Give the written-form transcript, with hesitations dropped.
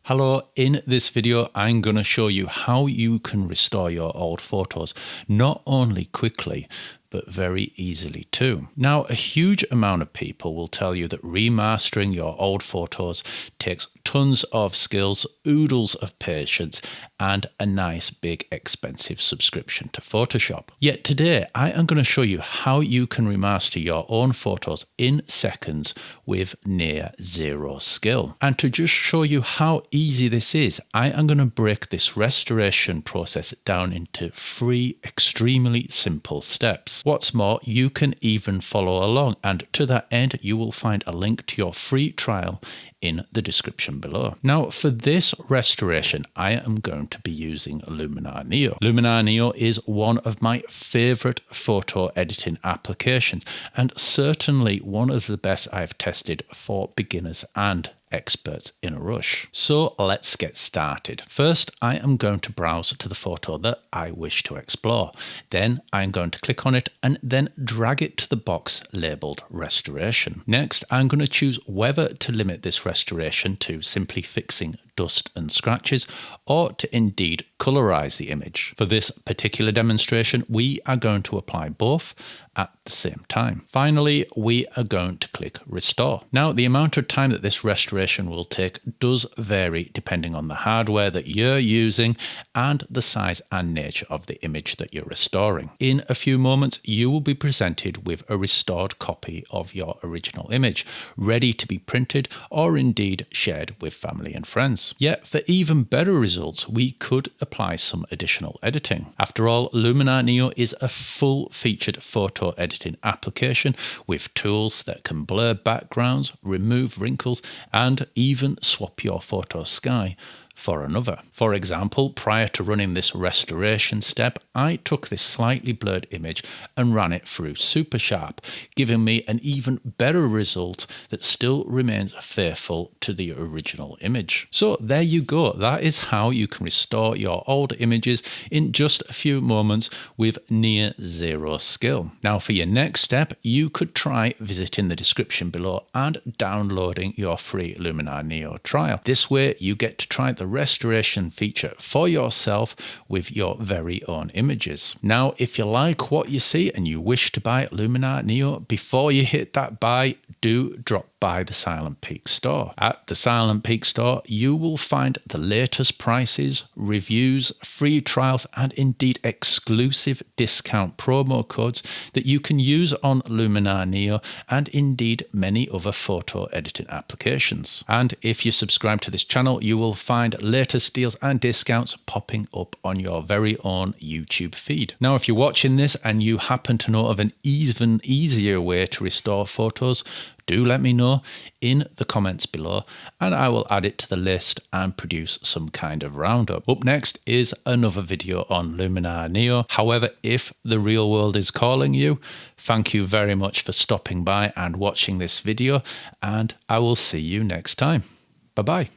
Hello, in this video I'm going to show you how you can restore your old photos, not only quickly but very easily too. Now, a huge amount of people will tell you that remastering your old photos takes tons of skills, oodles of patience, and a nice big expensive subscription to Photoshop. Yet today I am going to show you how you can remaster your own photos in seconds with near zero skill. And to just show you how easy this is, I am going to break this restoration process down into 3 extremely simple steps. What's more, you can even follow along, and to that end you will find a link to your free trial in the description below. Now, for this restoration, I am going to be using Luminar Neo. Luminar Neo is one of my favorite photo editing applications, and certainly one of the best I've tested for beginners and experts in a rush. So let's get started. First, I am going to browse to the photo that I wish to explore. Then I'm going to click on it and then drag it to the box labeled restoration. Next, I'm going to choose whether to limit this restoration to simply fixing dust and scratches, or to indeed colorize the image. For this particular demonstration, we are going to apply both at the same time. Finally, we are going to click restore. Now, the amount of time that this restoration will take does vary depending on the hardware that you're using and the size and nature of the image that you're restoring. In a few moments, you will be presented with a restored copy of your original image, ready to be printed or indeed shared with family and friends. Yet, for even better results, we could apply some additional editing. After all, Luminar Neo is a full-featured photo editing application with tools that can blur backgrounds, remove wrinkles, and even swap your photo sky for another. For example, prior to running this restoration step, I took this slightly blurred image and ran it through Super Sharp, giving me an even better result that still remains faithful to the original image. So there you go. That is how you can restore your old images in just a few moments with near zero skill. Now, for your next step, you could try visiting the description below and downloading your free Luminar Neo trial. This way you get to try the restoration feature for yourself with your very own images. Now, if you like what you see and you wish to buy Luminar Neo, before you hit that buy, do drop by the Silent Peak store. At the Silent Peak store, you will find the latest prices, reviews, free trials, and indeed exclusive discount promo codes that you can use on Luminar Neo and indeed many other photo editing applications. And if you subscribe to this channel, you will find latest deals and discounts popping up on your very own YouTube feed. Now, if you're watching this and you happen to know of an even easier way to restore photos, do let me know in the comments below and I will add it to the list and produce some kind of roundup. Up next is another video on Luminar Neo. However, if the real world is calling you, thank you very much for stopping by and watching this video, and I will see you next time. Bye-bye.